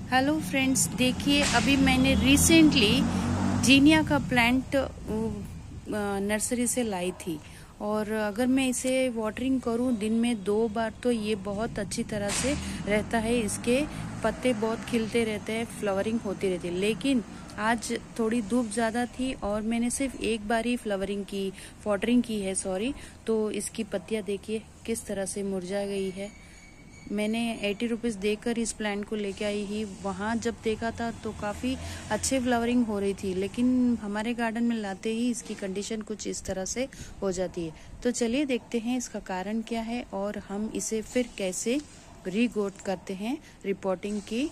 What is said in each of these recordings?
Hello friends, देखिए अभी मैंने रिसेंटली जीनिया का प्लांट नर्सरी से लाई थी। और अगर मैं इसे वाटरिंग करूं दिन में 2 बार तो ये बहुत अच्छी तरह से रहता है। इसके पत्ते बहुत खिलते रहते हैं, फ्लावरिंग होती रहती है। लेकिन आज थोड़ी धूप ज़्यादा थी और मैंने सिर्फ एक बार ही वाटरिंग की है तो इसकी पत्तियां देखिए किस तरह से मुरझा गई है। मैंने 80 रुपीज़ देकर इस प्लांट को लेके आई ही। वहाँ जब देखा था तो काफ़ी अच्छे फ्लावरिंग हो रही थी, लेकिन हमारे गार्डन में लाते ही इसकी कंडीशन कुछ इस तरह से हो जाती है। तो चलिए देखते हैं इसका कारण क्या है और हम इसे फिर कैसे रीग्रोथ करते हैं रिपोर्टिंग की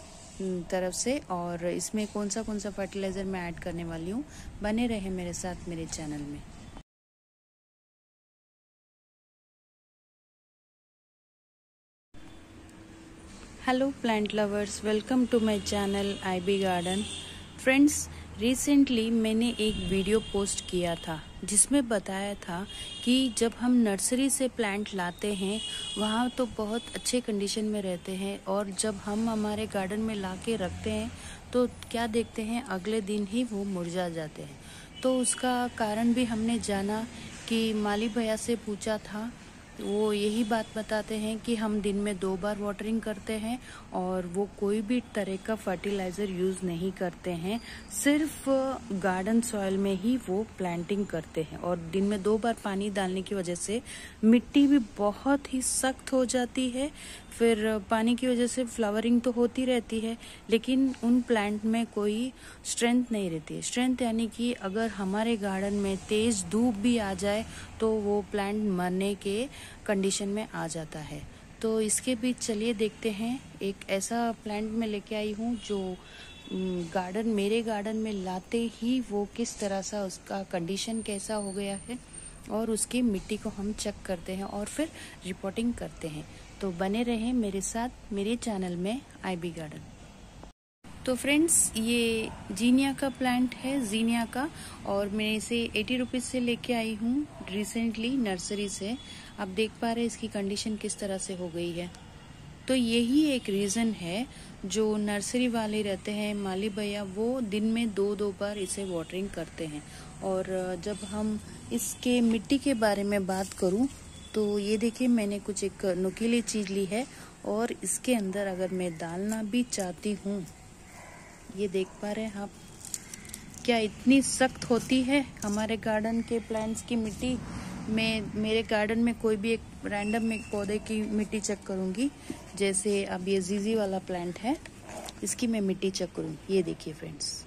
तरफ से, और इसमें कौन सा फर्टिलाइज़र मैं ऐड करने वाली हूँ। बने रहे मेरे साथ मेरे चैनल में। Hello plant lovers, welcome to my channel IB garden. Friends, recently मैंने एक वीडियो पोस्ट किया था जिसमें बताया था कि जब हम नर्सरी से प्लांट लाते हैं वहाँ तो बहुत अच्छे कंडीशन में रहते हैं, और जब हम हमारे गार्डन में ला के रखते हैं तो क्या देखते हैं अगले दिन ही वो मुरझा जाते हैं। तो उसका कारण भी हमने जाना कि माली भैया से पूछा था। वो यही बात बताते हैं कि हम दिन में 2 बार वाटरिंग करते हैं और वो कोई भी तरह का फर्टिलाइज़र यूज़ नहीं करते हैं, सिर्फ गार्डन सॉइल में ही वो प्लांटिंग करते हैं। और दिन में 2 बार पानी डालने की वजह से मिट्टी भी बहुत ही सख्त हो जाती है। फिर पानी की वजह से फ्लावरिंग तो होती रहती है, लेकिन उन प्लांट में कोई स्ट्रेंथ नहीं रहती है। स्ट्रेंथ यानी कि अगर हमारे गार्डन में तेज धूप भी आ जाए तो वो प्लांट मरने के कंडीशन में आ जाता है। तो इसके बीच चलिए देखते हैं, एक ऐसा प्लांट मैं लेके आई हूँ जो मेरे गार्डन में लाते ही वो किस तरह सा उसका कंडीशन कैसा हो गया है, और उसकी मिट्टी को हम चेक करते हैं और फिर रिपोर्टिंग करते हैं। तो बने रहें मेरे साथ मेरे चैनल में IB गार्डन। तो फ्रेंड्स, ये जीनिया का प्लांट है, जीनिया का, और मैं इसे 80 रुपीज़ से लेके आई हूँ रिसेंटली नर्सरी से। आप देख पा रहे हैं इसकी कंडीशन किस तरह से हो गई है। तो यही एक रीज़न है जो नर्सरी वाले रहते हैं माली भैया, वो दिन में 2 बार इसे वाटरिंग करते हैं। और जब हम इसके मिट्टी के बारे में बात करूं तो ये देखिए मैंने कुछ एक नुकीली चीज़ ली है, और इसके अंदर अगर मैं डालना भी चाहती हूँ, ये देख पा रहे हैं आप क्या इतनी सख्त होती है हमारे गार्डन के प्लांट्स की मिट्टी। मैं मेरे गार्डन में कोई भी एक रैंडम एक पौधे की मिट्टी चेक करूंगी। जैसे अब ये जीजी वाला प्लांट है, इसकी मैं मिट्टी चेक करूंगी, ये देखिए फ्रेंड्स।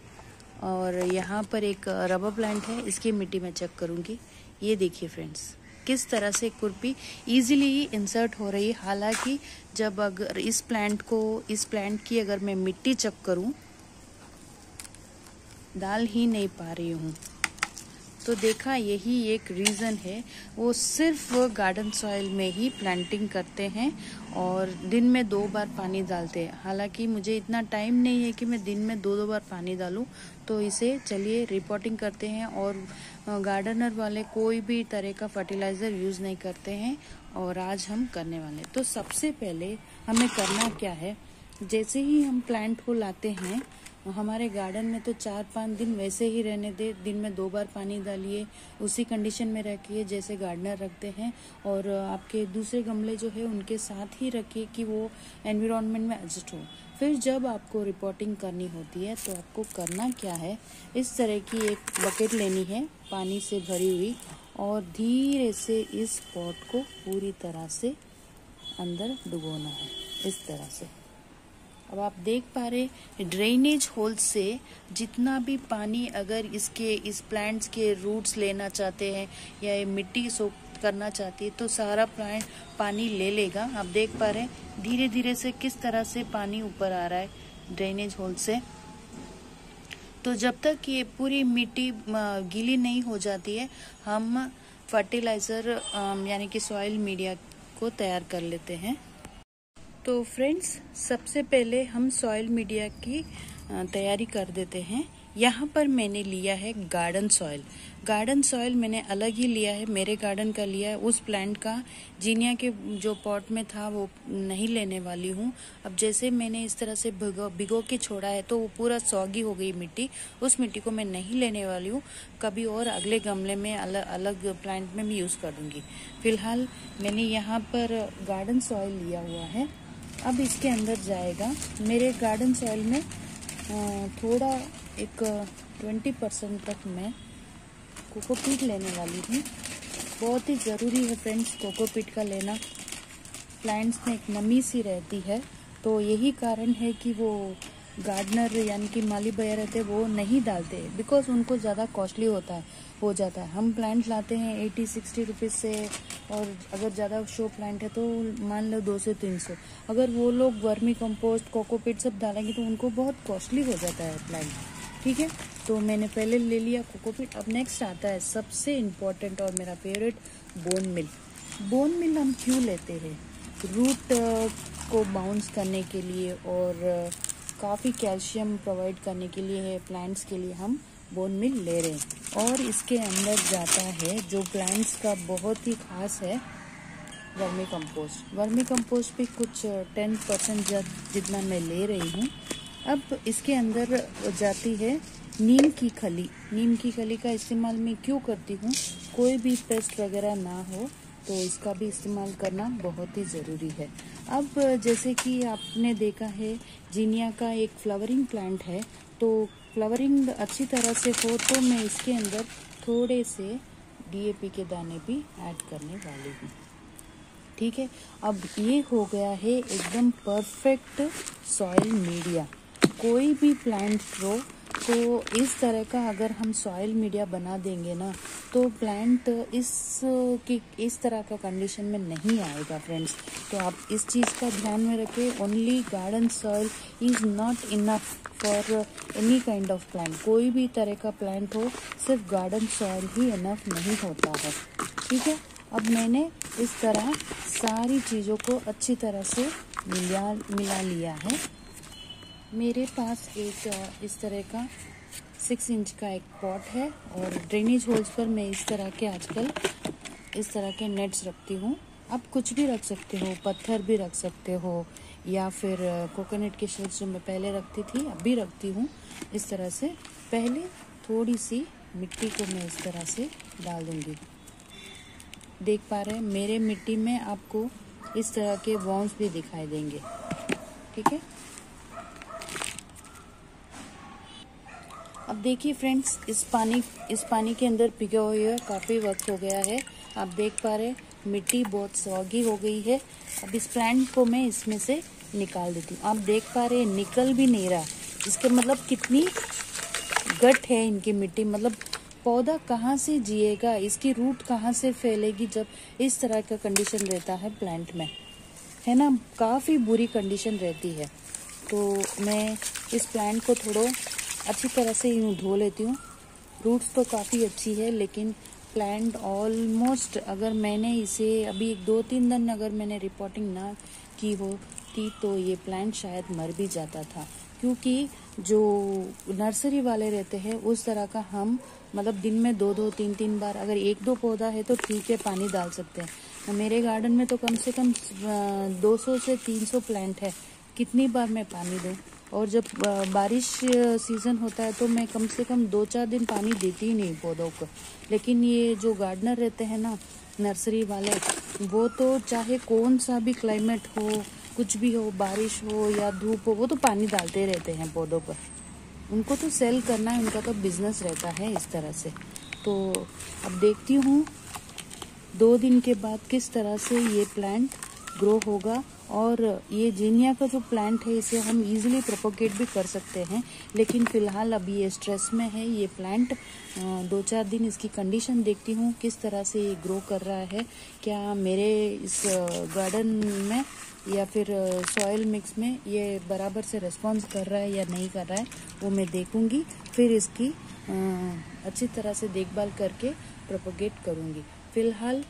और यहाँ पर एक रबर प्लांट है, इसकी मिट्टी मैं चेक करूंगी, ये देखिए फ्रेंड्स किस तरह से खुरपी इजीली ही इंसर्ट हो रही है। हालांकि जब अगर इस प्लांट की अगर मैं मिट्टी चेक करूं, डाल ही नहीं पा रही हूँ। तो देखा, यही एक रीज़न है, वो सिर्फ गार्डन सॉइल में ही प्लांटिंग करते हैं और दिन में 2 बार पानी डालते हैं। हालांकि मुझे इतना टाइम नहीं है कि मैं दिन में 2 बार पानी डालूं। तो इसे चलिए रिपोर्टिंग करते हैं। और गार्डनर वाले कोई भी तरह का फर्टिलाइज़र यूज़ नहीं करते हैं, और आज हम करने वाले हैं। तो सबसे पहले हमें करना क्या है, जैसे ही हम प्लांट को लाते हैं हमारे गार्डन में तो 4-5 दिन वैसे ही रहने दे। दिन में 2 बार पानी डालिए, उसी कंडीशन में रखिए जैसे गार्डनर रखते हैं, और आपके दूसरे गमले जो है उनके साथ ही रखिए कि वो एनवायरनमेंट में एडजस्ट हो। फिर जब आपको रिपोर्टिंग करनी होती है तो आपको करना क्या है, इस तरह की एक बकेट लेनी है पानी से भरी हुई, और धीरे से इस पॉट को पूरी तरह से अंदर डुबोना है, इस तरह से। अब आप देख पा रहे ड्रेनेज होल से जितना भी पानी अगर इस प्लांट्स के रूट्स लेना चाहते हैं या ये मिट्टी सोख करना चाहती है तो सारा प्लांट पानी ले लेगा। आप देख पा रहे धीरे धीरे से किस तरह से पानी ऊपर आ रहा है ड्रेनेज होल से। तो जब तक ये पूरी मिट्टी गीली नहीं हो जाती है, हम फर्टिलाइज़र यानी कि सॉइल मीडिया को तैयार कर लेते हैं। तो फ्रेंड्स, सबसे पहले हम सॉइल मीडिया की तैयारी कर देते हैं। यहाँ पर मैंने लिया है गार्डन सॉइल। गार्डन सॉइल मैंने अलग ही लिया है, मेरे गार्डन का लिया है। उस प्लांट का जीनिया के जो पॉट में था वो नहीं लेने वाली हूँ। अब जैसे मैंने इस तरह से भिगो के छोड़ा है तो वो पूरा सॉगी हो गई मिट्टी, उस मिट्टी को मैं नहीं लेने वाली हूँ। कभी और अगले गमले में अलग प्लांट में भी यूज़ कर दूँगी। फिलहाल मैंने यहाँ पर गार्डन सॉइल लिया हुआ है। अब इसके अंदर जाएगा मेरे गार्डन सॉइल में थोड़ा एक 20% तक मैं कोकोपीट लेने वाली हूँ। बहुत ही ज़रूरी है फ्रेंड्स कोकोपीट का लेना। प्लांट्स में एक नमी सी रहती है, तो यही कारण है कि वो गार्डनर यानी कि माली भैया रहते हैं वो नहीं डालते, बिकॉज उनको ज़्यादा कॉस्टली हो जाता है। हम प्लांट लाते हैं 80-60 रुपीज़ से, और अगर ज़्यादा शो प्लांट है तो मान लो 200-300। अगर वो लोग वर्मी कंपोस्ट कोकोपीट सब डालेंगे तो उनको बहुत कॉस्टली हो जाता है प्लांट। ठीक है, तो मैंने पहले ले लिया कोकोपीट। अब नेक्स्ट आता है सबसे इम्पोर्टेंट और मेरा favourite, bone meal. Bone meal हम क्यों लेते हैं? रूट को बाउंस करने के लिए और काफ़ी कैल्शियम प्रोवाइड करने के लिए है प्लांट्स के लिए हम बोन मिल ले रहे हैं। और इसके अंदर जाता है जो प्लांट्स का बहुत ही खास है, वर्मी कंपोस्ट। वर्मी कंपोस्ट भी कुछ 10% जितना मैं ले रही हूँ। अब इसके अंदर जाती है नीम की खली। नीम की खली का इस्तेमाल मैं क्यों करती हूँ? कोई भी पेस्ट वगैरह ना हो तो इसका भी इस्तेमाल करना बहुत ही ज़रूरी है। अब जैसे कि आपने देखा है जीनिया का एक फ्लावरिंग प्लांट है, तो फ्लावरिंग अच्छी तरह से हो तो मैं इसके अंदर थोड़े से DAP के दाने भी ऐड करने वाली हूँ। ठीक है, अब ये हो गया है एकदम परफेक्ट सॉइल मीडिया। कोई भी प्लांट ग्रो तो इस तरह का अगर हम सॉइल मीडिया बना देंगे ना तो प्लांट इस तरह का कंडीशन में नहीं आएगा फ्रेंड्स। तो आप इस चीज़ का ध्यान में रखें। Only garden soil is not enough for any kind of plant. कोई भी तरह का प्लांट हो, सिर्फ गार्डन सॉइल ही इनफ नहीं होता है। ठीक है, अब मैंने इस तरह सारी चीज़ों को अच्छी तरह से मिला लिया है। मेरे पास एक इस तरह का 6 इंच का एक पॉट है और ड्रेनेज होल्स पर मैं इस तरह के आजकल इस तरह के नेट्स रखती हूँ। आप कुछ भी रख सकते हो, पत्थर भी रख सकते हो, या फिर कोकोनट के शेल्स जो मैं पहले रखती थी अब भी रखती हूँ। इस तरह से पहले थोड़ी सी मिट्टी को मैं इस तरह से डाल दूँगी। देख पा रहे हैं मेरे मिट्टी में आपको इस तरह के वॉर्म्स भी दिखाई देंगे। ठीक है, अब देखिए फ्रेंड्स, इस पानी के अंदर पिघे हुए काफ़ी वक्त हो गया है। आप देख पा रहे हैं मिट्टी बहुत सॉगी हो गई है। अब इस प्लांट को मैं इसमें से निकाल देती हूँ। आप देख पा रहे हैं निकल भी नहीं रहा। इसका मतलब कितनी गट है इनकी मिट्टी, मतलब पौधा कहाँ से जिएगा, इसकी रूट कहाँ से फैलेगी जब इस तरह का कंडीशन रहता है प्लांट में, है ना। काफ़ी बुरी कंडीशन रहती है। तो मैं इस प्लांट को थोड़ा अच्छी तरह से यूँ धो लेती हूँ। रूट्स तो काफ़ी अच्छी है, लेकिन प्लांट ऑलमोस्ट, अगर मैंने इसे अभी 2-3 दिन अगर मैंने रिपोर्टिंग ना की होती तो ये प्लांट शायद मर भी जाता था। क्योंकि जो नर्सरी वाले रहते हैं उस तरह का हम मतलब दिन में 2-2, 3-3 बार, अगर 1-2 पौधा है तो ठीक है पानी डाल सकते हैं। मेरे गार्डन में तो कम से कम 200 से 300 प्लांट है, कितनी बार मैं पानी दूँ? और जब बारिश सीज़न होता है तो मैं कम से कम 2-4 दिन पानी देती ही नहीं पौधों को। लेकिन ये जो गार्डनर रहते हैं ना, नर्सरी वाले, वो तो चाहे कौन सा भी क्लाइमेट हो, कुछ भी हो, बारिश हो या धूप हो, वो तो पानी डालते रहते हैं पौधों पर। उनको तो सेल करना है, उनका तो बिजनेस रहता है इस तरह से। तो अब देखती हूँ 2 दिन के बाद किस तरह से ये प्लांट ग्रो होगा। और ये जीनिया का जो प्लांट है इसे हम इजीली प्रोपोगेट भी कर सकते हैं, लेकिन फ़िलहाल अभी ये स्ट्रेस में है ये प्लांट। 2-4 दिन इसकी कंडीशन देखती हूँ किस तरह से ये ग्रो कर रहा है, क्या मेरे इस गार्डन में या फिर सॉइल मिक्स में ये बराबर से रिस्पॉन्स कर रहा है या नहीं कर रहा है, वो मैं देखूँगी। फिर इसकी अच्छी तरह से देखभाल करके प्रोपोगेट करूँगी। फ़िलहाल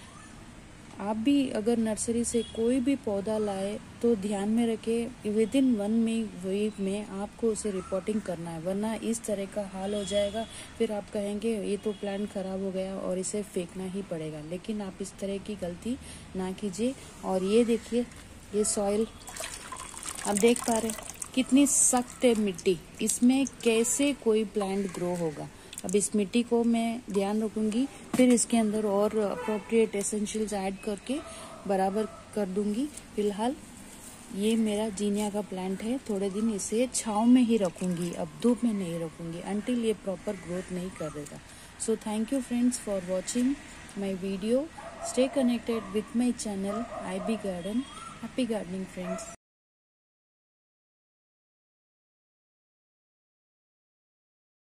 आप भी अगर नर्सरी से कोई भी पौधा लाए तो ध्यान में रखें विद इन 1 वीक में आपको उसे रिपोर्टिंग करना है, वरना इस तरह का हाल हो जाएगा। फिर आप कहेंगे ये तो प्लांट खराब हो गया और इसे फेंकना ही पड़ेगा। लेकिन आप इस तरह की गलती ना कीजिए। और ये देखिए, ये सॉइल आप देख पा रहे हैं कितनी सख्त है मिट्टी, इसमें कैसे कोई प्लांट ग्रो होगा। अब इस मिट्टी को मैं ध्यान रखूंगी, फिर इसके अंदर और अप्रोप्रिएट एसेंशियल्स ऐड करके बराबर कर दूंगी। फिलहाल ये मेरा जीनिया का प्लांट है, थोड़े दिन इसे छांव में ही रखूंगी, अब धूप में नहीं रखूंगी अंटिल ये प्रॉपर ग्रोथ नहीं करेगा। So thank you friends for watching my video. Stay connected with my channel IB garden. Happy gardening friends.